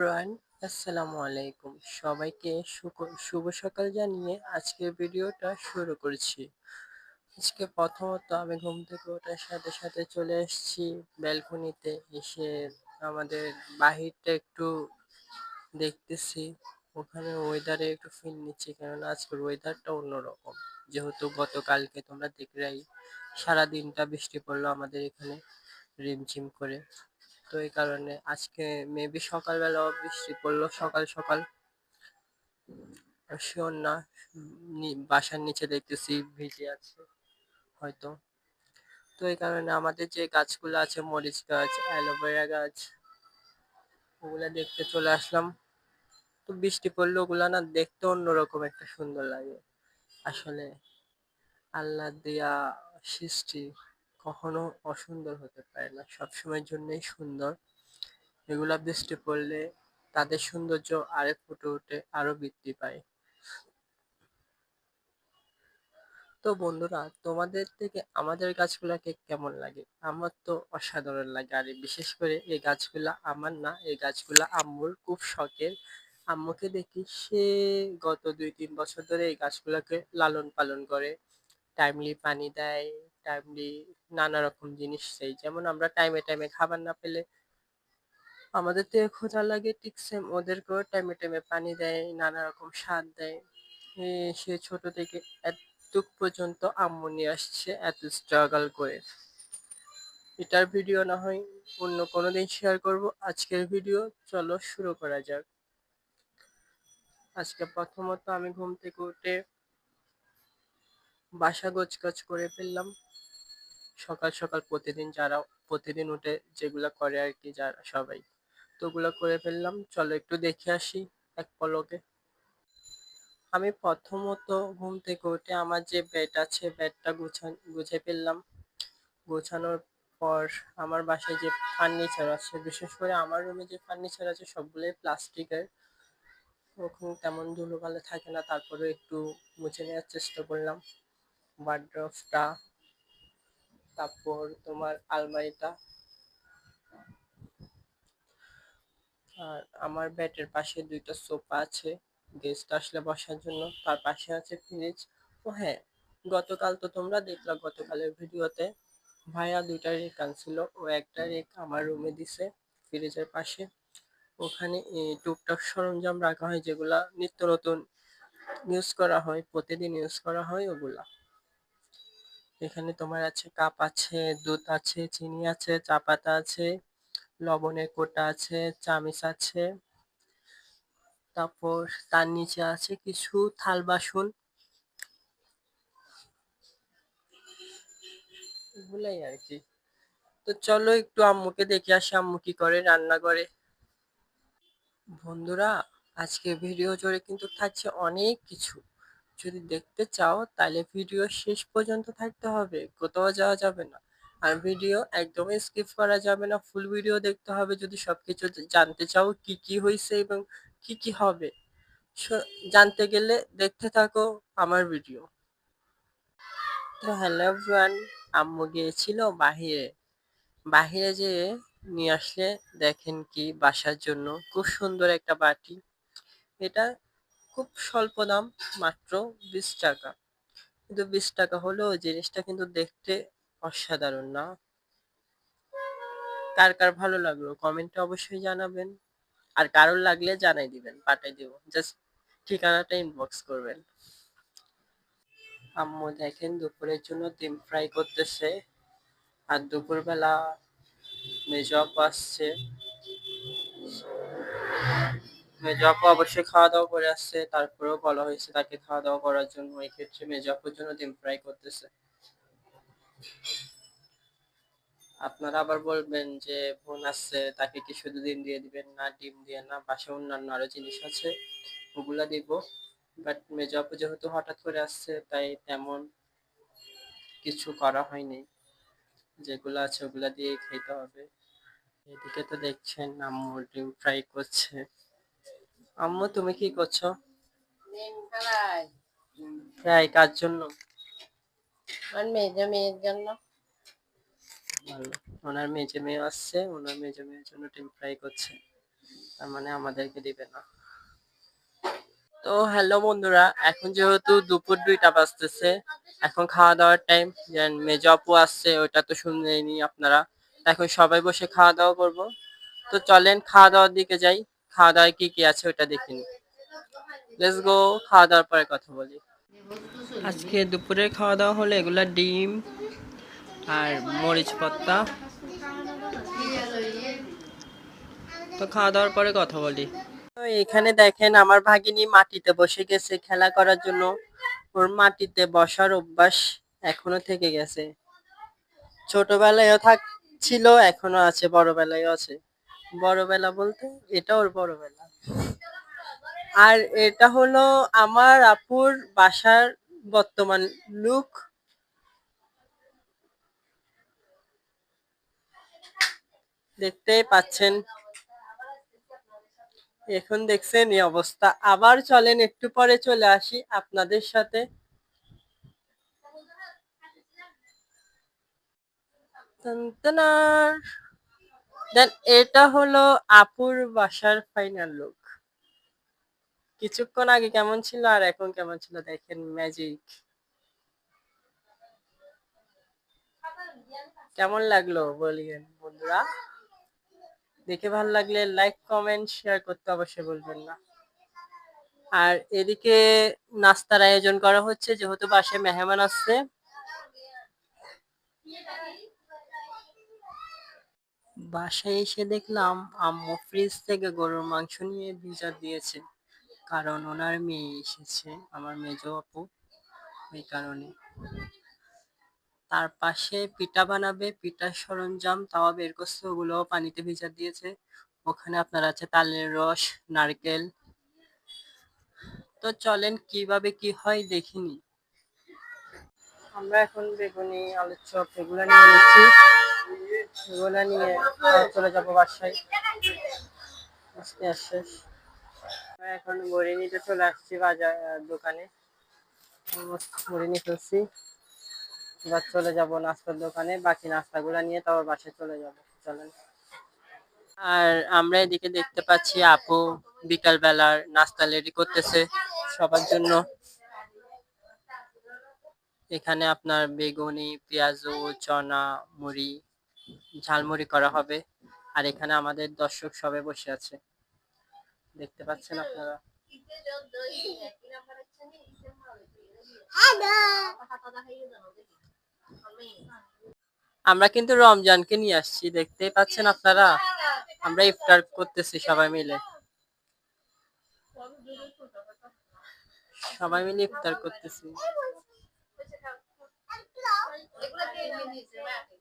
Everyone, আসসালামু আলাইকুম। সবাইকে শুভ সকাল জানিয়ে আজকের ভিডিওটা শুরু করছি। আজকে প্রথমত আমি ঘুম থেকে ওঠার সাথে সাথে চলে এসেছি ব্যালকনিতে। এসে আমাদের বাহিরটা একটু দেখতেছি। ওখানে ওয়েদারে একটু ফিল নিচ্ছি, কেননা আজকের ওয়েদারটা অন্যরকম। যেহেতু গতকালকে তোমরা দেখলেই সারাদিনটা বৃষ্টি পড়লো আমাদের এখানে রিমঝিম করে। তো এই কারণে আজকে মেবি সকালবেলাও বৃষ্টি পড়লো সকাল সকাল, শিওর না। বাসার নিচে দেখতেছি ভিজে আছে হয়তো। তো এই কারণে আমাদের যে গাছগুলো আছে, মরিচ গাছ, অ্যালোভেরা গাছ, ওগুলা দেখতে চলে আসলাম। তো বৃষ্টি পড়লে ওগুলা না দেখতে অন্যরকম একটা সুন্দর লাগে। আসলে আল্লাহ দেয়া সৃষ্টি কখনো অসুন্দর হতে পারে না, সবসময়ের জন্যই সুন্দর। এগুলা বৃষ্টি পড়লে তাদের সৌন্দর্য আরো ফুটে ওঠে, আরো বৃদ্ধি পায়। তো বন্ধুরা, তোমাদের থেকে আমাদের গাছগুলাকে কেমন লাগে? আমার তো অসাধারণ লাগে। আর বিশেষ করে এই গাছগুলা আমার না, এই গাছগুলা আম্মুর খুব শখের। আম্মুকে দেখি সে গত 2-3 বছর ধরে এই গাছগুলাকে লালন পালন করে, টাইমলি পানি দেয়, টাইমলি নানা রকম জিনিস দেয়। যেমন আমরা টাইমে টাইমে খাবার না পেলে আমাদের থেকে ক্ষুধা লাগে, ঠিক সেম ওদেরকেও টাইমে টাইমে পানি দেয়, নানা রকম সার দেয়। সে ছোট থেকে এতটুক পর্যন্ত আম্মু নিয়ে আসছে এত স্ট্রাগল করে। এটার ভিডিও না হয় অন্য কোনো দিন শেয়ার করব। আজকের ভিডিও চলো শুরু করা যাক। আজকে প্রথমত আমি ঘুম থেকে উঠে বাসা গোছগাছ করে ফেললাম। সকাল সকাল প্রতিদিন উঠে যেগুলা করে আর কি, যারা সবাই, তো ওগুলো করে ফেললাম। চলো একটু দেখে আসি এক পলকে। আমি প্রথমত ঘুম থেকে উঠে আমার যে বেড আছে, বেডটা গুছিয়ে ফেললাম। গোছানোর পর আমার বাসায় যে ফার্নিচার আছে, বিশেষ করে আমার রুমে যে ফার্নিচার আছে সবগুলোই প্লাস্টিকের। ওখানে তেমন ধুলোবালি থাকে না, তারপরে একটু মুছে নেওয়ার চেষ্টা করলাম। ওয়ার্ড্রোবটা, তারপর তোমার আলমারিটা, আর আমার বেডের পাশে দুইটা সোফা আছে গেস্ট আসলে বসার জন্য। তার পাশে আছে ফ্রিজ। ও হ্যাঁ, গতকাল তো তোমরা দেখলা গতকালের ভিডিওতে ভাইয়া দুইটা রেক আনছিল, ও একটা রেক আমার রুমে দিছে ফ্রিজের পাশে। ওখানে টুকটাক সরঞ্জাম রাখা হয়, যেগুলা নিত্য নতুন ইউজ করা হয়, প্রতিদিন ইউজ করা হয় ওগুলা। এখানে তোমার আছে কাপ আছে, দুধ আছে, চিনি আছে, চা পাতা আছে, লবণের কোটা আছে, চামিচ আছে। তারপর তার নিচে আছে কিছু থাল বাসন, এগুলাই আর কি। তো চলো একটু আম্মুকে দেখে আসি আম্মু কি করে রান্না করে। বন্ধুরা, আজকে ভিডিও জুড়ে কিন্তু থাকছে অনেক কিছু। যদি দেখতে চাও তাহলে ভিডিও শেষ পর্যন্ত থাকতে হবে, কোথাও যাওয়া যাবে না। আর ভিডিও একদমই স্কিপ করা যাবে না, ফুল ভিডিও দেখতে হবে যদি সবকিছু জানতে চাও কি কি হয়েছে এবং কি কি হবে। জানতে গেলে দেখতে থাকো আমার ভিডিও। তো হ্যালো এভরিওয়ান, আম্মু গিয়েছিল বাহিরে। বাহিরে যেয়ে নিয়ে আসলে দেখেন কি, বাসার জন্য খুব সুন্দর একটা বাটি। এটা খুব স্বল্প দাম, মাত্র 20 টাকা। কিন্তু 20 টাকা হলেও জিনিসটা কিন্তু দেখতে অসাধারণ না? কার কার ভালো লাগলো কমেন্টে অবশ্যই জানাবেন। আর কারোর লাগলে জানাই দিবেন, পাঠাই দিব। জাস্ট ঠিকানাটা ইনবক্স করবেন। আম্মু দেখেন দুপুরের জন্য ডিম ফ্রাই করতেছে। আর দুপুরবেলা মেজো আপু আসছে। মেজো আপু অবশ্যই খাওয়া দাওয়া করে আসছে, তারপরেও বলা হয়েছে তাকে খাওয়া দাওয়া করার জন্য। এই ক্ষেত্রে মেজো আপুর জন্য ডিম ফ্রাই করতেছে। আপনারা আবার বলবেন যে বোন আসছে, তাকে কি শুধু ডিম দিয়ে দিবেন? না, ডিম দিয়ে না, বাসায় অন্যান্য আরো জিনিস আছে, ওগুলা দিব। বাট মেজো আপু যেহেতু হঠাৎ করে আসছে, তাই তেমন কিছু করা হয়নি। যেগুলো আছে ওগুলা দিয়েই খেতে হবে। এদিকে তো দেখছেন আম্মু ডিম ফ্রাই করছে। আম্মু তুমি কি করছো? ডিম ফ্রাই। ফ্রাই কার জন্য? আর মেজো মেয়ের জন্য। ভালো। ওনার মেজো মেয়ে আসছে, ওনার মেজো মেয়ের জন্য ডিম ফ্রাই করছে। তার মানে আমাদেরকে দিবে না। তো হ্যালো বন্ধুরা, এখন যেহেতু দুপুর 2টা বাজতেছে, এখন খাওয়া দাওয়ার টাইম। দেন মেজো আপু আসছে, ওটা তো শুনলেনই আপনারা। এখন সবাই বসে খাওয়া দাওয়া করবো। তো চলেন খাওয়া দাওয়ার দিকে যাই। খাওয়া দাওয়ায় কি কি আছে ওটা দেখে নিই। লেটস গো, খাওয়া দাওয়ার পরে কথা বলি। আজকে দুপুরের খাওয়া দাওয়া হলো এগুলা ডিম আর মরিচ ভর্তা। তো খাওয়া দাওয়ার পরে কথা বলি। তো এখানে দেখেন আমার ভাগিনী মাটিতে বসে গেছে খেলা করার জন্য। ওর মাটিতে বসার অভ্যাস এখনো থেকে গেছে। ছোটবেলায়ও ছিল, এখনো আছে, বড়বেলায়ও আছে। বড়বেলা বলতে এটা ওর বড়বেলা। আর এটা হলো আমার আপুর বাসার বর্তমান লুক। দেখতেই পাচ্ছেন, এখন দেখছেন এই অবস্থা। আবার চলেন একটু পরে চলে আসি আপনাদের সাথে। দেন এটা হলো আপুর বাসার ফাইনাল লুক। কিছুক্ষণ আগে কেমন ছিল আর এখন কেমন ছিল দেখেন, ম্যাজিক। কেমন লাগলো বলিয়েন বন্ধুরা। দেখে ভালো লাগলে লাইক কমেন্ট শেয়ার করতে অবশ্যই বলবেন না। আর এদিকে নাস্তার আয়োজন করা হচ্ছে যেহেতু বাসায় মেহমান আসছে। বাসায় এসে দেখলাম আম্মু ফ্রিজ থেকে গরুর মাংস নিয়ে ভিজা দিয়েছে, কারণ ওনার মেয়ে এসেছে, আমার মেজো আপু, ওই কারণে। তার পাশে পিঠা বানাবে, পিঠার সরঞ্জাম তাওয়া বের করছে, ওগুলোও পানিতে ভিজা দিয়েছে। ওখানে আপনার আছে তালের রস, নারকেল। তো চলেন কিভাবে কি হয় দেখিনি। আমরা এখন বেগুনি, আলুর চপ এগুলো নিয়ে নিচ্ছি। এগুলো নিয়ে চলে যাবো বাসায়। আজকে শেষ। আমরা এখন মুড়ি নিতে চলে আসছি বাজার দোকানে। মুড়ি নিয়ে ফেলছি। এবার চলে যাব নাস্তার দোকানে, বাকি নাস্তাগুলো নিয়ে তারপর বাসায় চলে যাব। চলেন। আর আমরা এদিকে দেখতে পাচ্ছি আপু বিকাল বেলার নাস্তা রেডি করতেছে সবার জন্য। এখানে আপনার বেগুনি, পেঁয়াজু, চনা, মুড়ি, ঝালমুড়ি করা হবে। আর এখানে আমাদের দর্শক সবাই বসে আছে, দেখতে পাচ্ছেন আপনারা। আমরা কিন্তু রমজানকে নিয়ে আসছি, দেখতেই পাচ্ছেন আপনারা। আমরা ইফতার করতেছি সবাই মিলে, সবাই মিলে ইফতার করতেছি।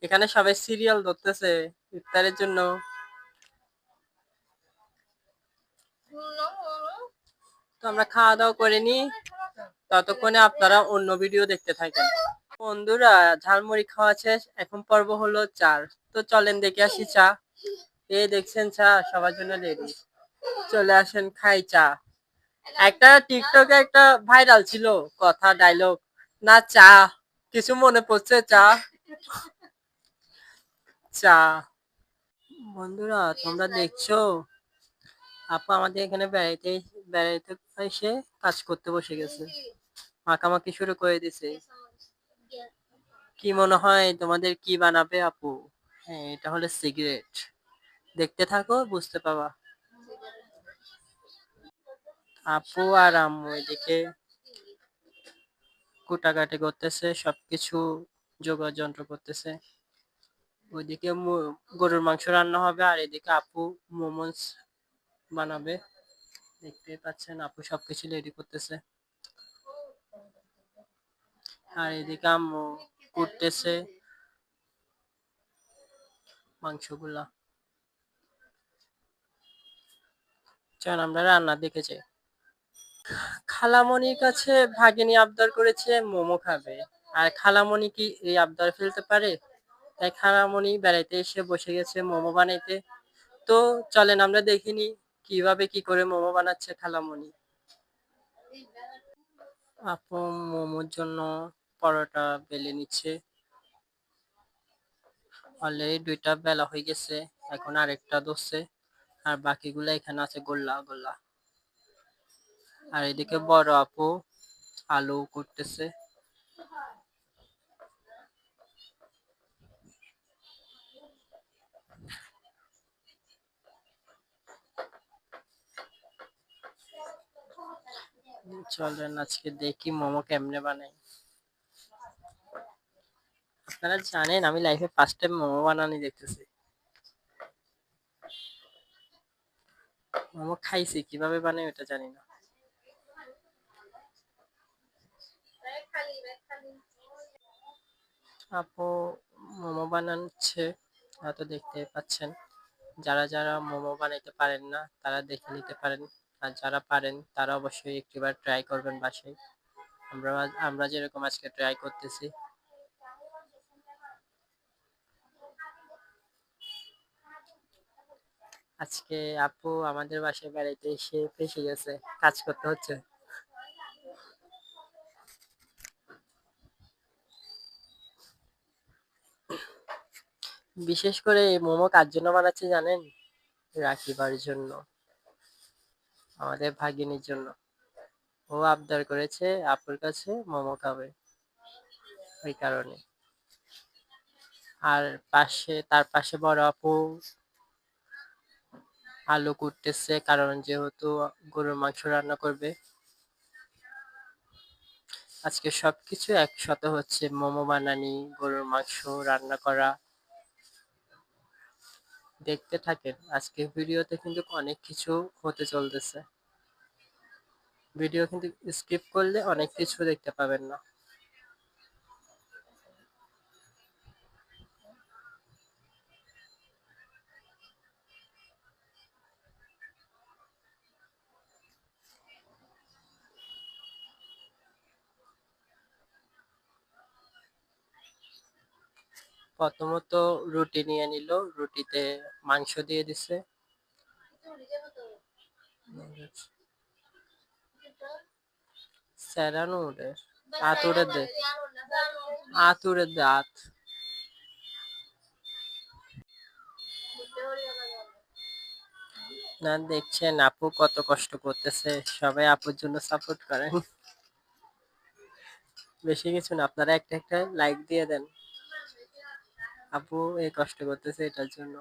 এখানে সবাই সিরিয়াল ধরতেছে ইফতারের জন্য। তো আমরা খাওয়া দাওয়া করে নি, ততক্ষণে আপনারা অন্য ভিডিও দেখতে থাকেন। বন্ধুরা ঝালমুড়ি খাওয়া শেষ, এখন পর্ব হলো চার। তো চলেন দেখে আসি চা। এই দেখছেন চা সবার জন্য রেডি। চলে আসেন খাই চা। একটা টিকটকে একটা ভাইরাল ছিল কথা, ডায়লগ, না চা কিছু মনে পড়ছে, চা চা। বন্ধুরা তোমরা দেখছো, আপু আমাদের এখানে বেড়াইতে বেড়াইতে এসে কাজ করতে বসে গেছে, মাখামাখি শুরু করে দিছে। কি মনে হয় তোমাদের কি বানাবে আপু? হ্যাঁ, এটা হলো সিগারেট। দেখতে থাকো বুঝতে পাবা। আপু আর আম্মু এদিকে কুটাকাটি করতেছে, সবকিছু জোগাড় যন্ত্র করতেছে। ওইদিকে গরুর মাংস রান্না হবে, আর এদিকে আপু মোমোস বানাবে। দেখতে পাচ্ছেন আপু সবকিছু রেডি করতেছে। আর এদিকে আম্মু কুটতেছে মাংসগুলা। চল আমরা রান্না দেখে যাই। খালামণির কাছে ভাগিনী আবদার করেছে মোমো খাবে, আর খালামণি কি এই আবদার ফেলতে পারে? তাই খালামণি বেড়াইতে এসে বসে গেছে মোমো বানাইতে। তো চলেন আমরা দেখিনি কিভাবে কি করে মোমো বানাচ্ছে খালামণি। আপু মোমোর জন্য পরোটা বেলে নিচ্ছে। অলরেডি 2টা বেলা হয়ে গেছে, এখন আরেকটা ধরছে। আর বাকিগুলো এখানে আছে গোল্লা গোল্লা। আর এদিকে বড় আপু আলু করতেছে। চলেন আজকে দেখি মোমো কেমনে বানাই। আপনারা জানেন আমি লাইফে ফার্স্ট টাইম মোমো বানানি দেখতেছি। মোমো খাইছি, কিভাবে বানাই ওটা জানি না। আপু মোমো বানাচ্ছে, হয়তো দেখতে পাচ্ছেন। যারা যারা মোমো বানাইতে পারেন না তারা দেখে নিতে পারেন, আর যারা পারেন তারা অবশ্যই একটিবার ট্রাই করবেন বাসায়। আমরা আমরা যেরকম আজকে ট্রাই করতেছি। আজকে আপু আমাদের বাসায় বেড়াইতে এসে ফেঁসে গেছে, কাজ করতে হচ্ছে। বিশেষ করে এই মোমো কার জন্য বানাচ্ছে জানেন? রাখিবার জন্য, আমাদের ভাগিনীর জন্য। ও আবদার করেছে আপুর কাছে মোমো খাবে, ওই কারণে। আর তার পাশে বড় আপু আলু কুটতেছে, কারণ যেহেতু গরুর মাংস রান্না করবে। আজকে সবকিছু একসাথে হচ্ছে, মোমো বানানি, গরুর মাংস রান্না করা। দেখতে থাকেন, আজকে ভিডিওতে কিন্তু অনেক কিছু হতে চলতেছে। ভিডিও কিন্তু স্কিপ করলে অনেক কিছু দেখতে পাবেন না। প্রথমত রুটি নিয়ে নিল, রুটিতে মাংস দিয়ে দিছে। সেরানো উঠে আতুরে দে, আতুরে দে আত। না দেখছেন আপু কত কষ্ট করতেছে, সবাই আপুর জন্য সাপোর্ট করেন। বেশি কিছু না, আপনারা একটা একটা লাইক দিয়ে দেন, আপু এই কষ্ট করতেছে এটার জন্য।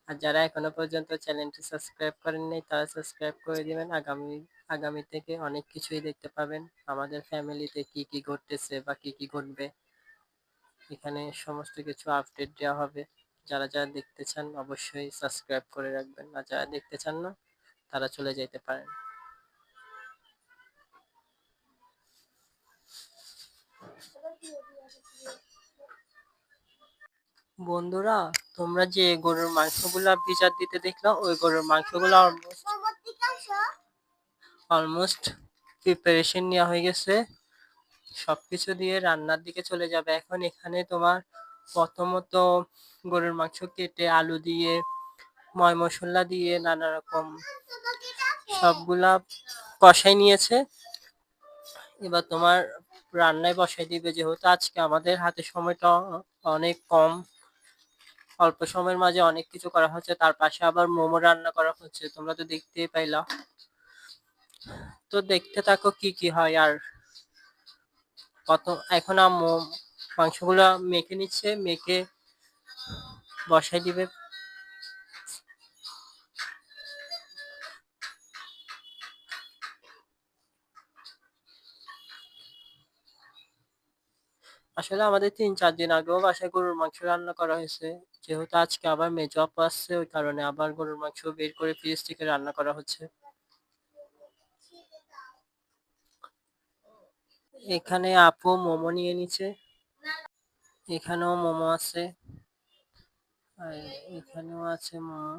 আর যারা এখনো পর্যন্ত চ্যানেলটি সাবস্ক্রাইব করেননি তারা সাবস্ক্রাইব করে দিবেন। আগামী থেকে অনেক কিছুই দেখতে পাবেন, আমাদের ফ্যামিলিতে কি কি ঘটতেছে বা কি কি ঘটবে, এখানে সমস্ত কিছু আপডেট দেওয়া হবে। যারা যারা দেখতে চান অবশ্যই সাবস্ক্রাইব করে রাখবেন, আর যারা দেখতে চান না তারা চলে যেতে পারেন। বন্ধুরা, তোমরা যে গরুর মাংসগুলা বিচার দিতে দেখলা, ওই গরুর মাংসগুলো অলমোস্ট প্রিপারেশন নেওয়া হয়ে গেছে, সবকিছু দিয়ে রান্নার দিকে চলে যাবে। এখন এখানে তোমার প্রথমত গরুর মাংস কেটে আলু দিয়ে ময় মশলা দিয়ে নানা রকম সবগুলা কষাই নিয়েছে। এবার তোমার রান্নায় বসাই দিবে, যেহেতু আজকে আমাদের হাতে সময়টা অনেক কম, অল্প সময়ের মাঝে অনেক কিছু করা হচ্ছে। তার পাশে আবার মোমো রান্না করা হচ্ছে, তোমরা তো দেখতেই পাইলা। তো দেখতে থাকো কি কি হয়। আর কত এখন আম্মু মাংসগুলা মেখে নিচ্ছে, মেখে বসাই দিবে। আসলে আমাদের ৩-৪ দিন আগেও বাসায় গরুর মাংস রান্না করা হয়েছে, যেহেতু আজকে আবার মেজো আপু আসছে ওই কারণে আবার গরুর মাংস বের করে ফ্রিজ থেকে রান্না করা হচ্ছে। এখানে আপু মোমো নিয়ে নিচ্ছে, এখানেও মোমো আছে, আর এখানেও আছে মোমো,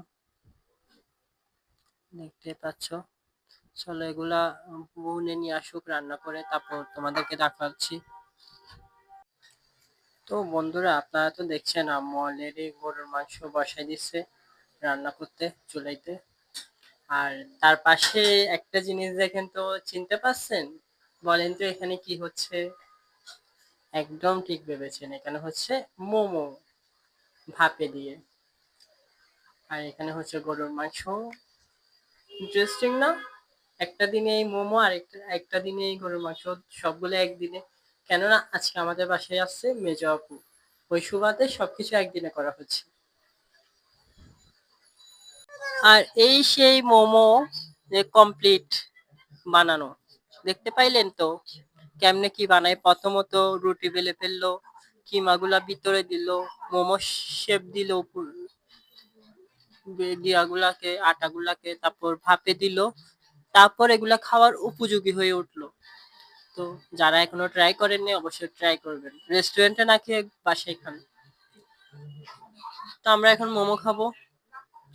দেখতে পাচ্ছ। চলো এগুলা বউনে নিয়ে আসুক, রান্না করে তারপর তোমাদেরকে দেখাচ্ছি। তো বন্ধুরা, আপনারা তো দেখছেন আম্মু অলরেডি গরুর মাংস বসাই দিচ্ছে রান্না করতে চুলাইতে। আর তার পাশে একটা জিনিস দেখেন তো, চিনতে পারছেন? বলেন তো এখানে কি হচ্ছে? একদম ঠিক ভেবেছেন, এখানে হচ্ছে মোমো, ভাপে দিয়ে। আর এখানে হচ্ছে গরুর মাংস। ইন্টারেস্টিং না? একটা দিনে এই মোমো আর একটা দিনে এই গরুর মাংস, সবগুলো একদিনে। কেননা আজকে আমাদের বাসায় আসছে মেজো আপু, ওই সুবাদে সবকিছু একদিনে করা হচ্ছে। আর এই সেই মোমো যে কমপ্লিট বানানো, দেখতে পাইলেন তো কেমনে কি বানায়। প্রথমত রুটি বেলে ফেললো, কিমাগুলা ভিতরে দিল, মোমো শেপ দিল দিয়াগুলাকে, আটাগুলাকে, তারপর ভাপে দিল, তারপর এগুলা খাওয়ার উপযোগী হয়ে উঠলো। তো যারা এখনো ট্রাই করেননি অবশ্যই ট্রাই করবেন, রেস্টুরেন্টে না খেয়ে বাসায় খান। তো আমরা এখন মোমো খাবো,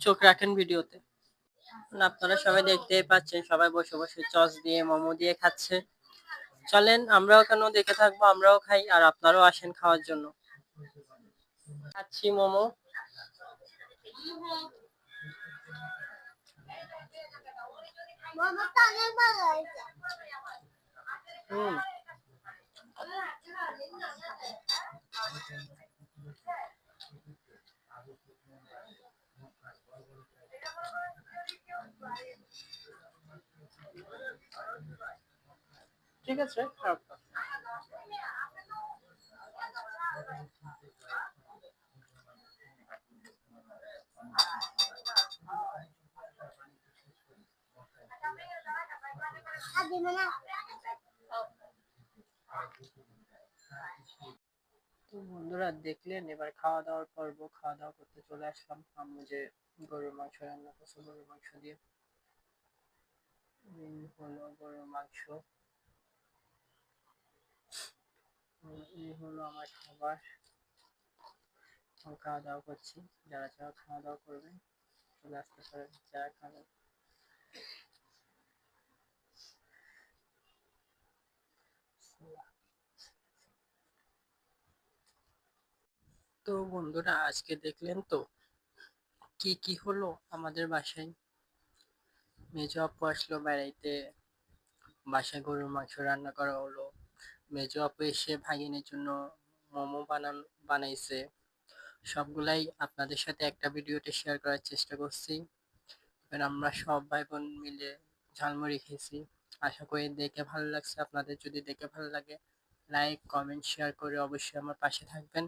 চোখ রাখেন ভিডিওতে। আপনারা সবাই দেখতেই পাচ্ছেন, সবাই বসে বসে সস দিয়ে মোমো দিয়ে খাচ্ছে। চলেন আমরাও কেন দেখে থাকবো, আমরাও খাই আর আপনারাও আসেন খাওয়ার জন্য। খাচ্ছি মোমো। হুম, ঠিক আছে, খারাপ না। তো বন্ধুরা দেখলেন, এবার খাওয়া দাওয়ার পর্ব। খাওয়া দাওয়া করতে চলে আসলাম। আম্মু যে গরুর মাংস রান্না করছে, গরুর মাংস দিয়ে। এই হলো গরুর মাংস, এই হলো আমার খাবার। আমি খাওয়া দাওয়া করছি। যারা যারা খাওয়া দাওয়া করবেন চলে আসতে পারেন, যারা খাবেন। তো বন্ধুরা আজকে দেখলেন তো কি কি হলো আমাদের বাসায়। মেজো আপু আসলো বেড়াইতে, বাসায় গরুর মাংস রান্না করা হলো। মেজো আপু এসে ভাগিনের জন্য মোমো বানাইছে। সবগুলাই আপনাদের সাথে একটা ভিডিওতে শেয়ার করার চেষ্টা করছি। এবার আমরা সব ভাই বোন মিলে ঝালমুড়ি খেয়েছি। আশা করি দেখে ভালো লাগছে। আপনাদের যদি দেখে ভালো লাগে, লাইক কমেন্ট শেয়ার করে অবশ্যই আমার পাশে থাকবেন।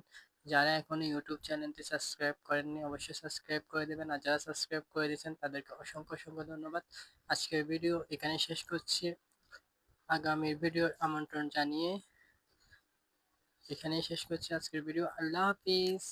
যারা এখনো ইউটিউব চ্যানেলটি সাবস্ক্রাইব করেননি অবশ্যই সাবস্ক্রাইব করে দেবেন, আর যারা সাবস্ক্রাইব করে দিয়েছেন তাদেরকে অসংখ্য অসংখ্য ধন্যবাদ। আজকের ভিডিও এখানে শেষ করছি। আগামীর ভিডিওর আমন্ত্রণ জানিয়ে এখানেই শেষ করছি আজকের ভিডিও। আল্লাহ হাফিজ।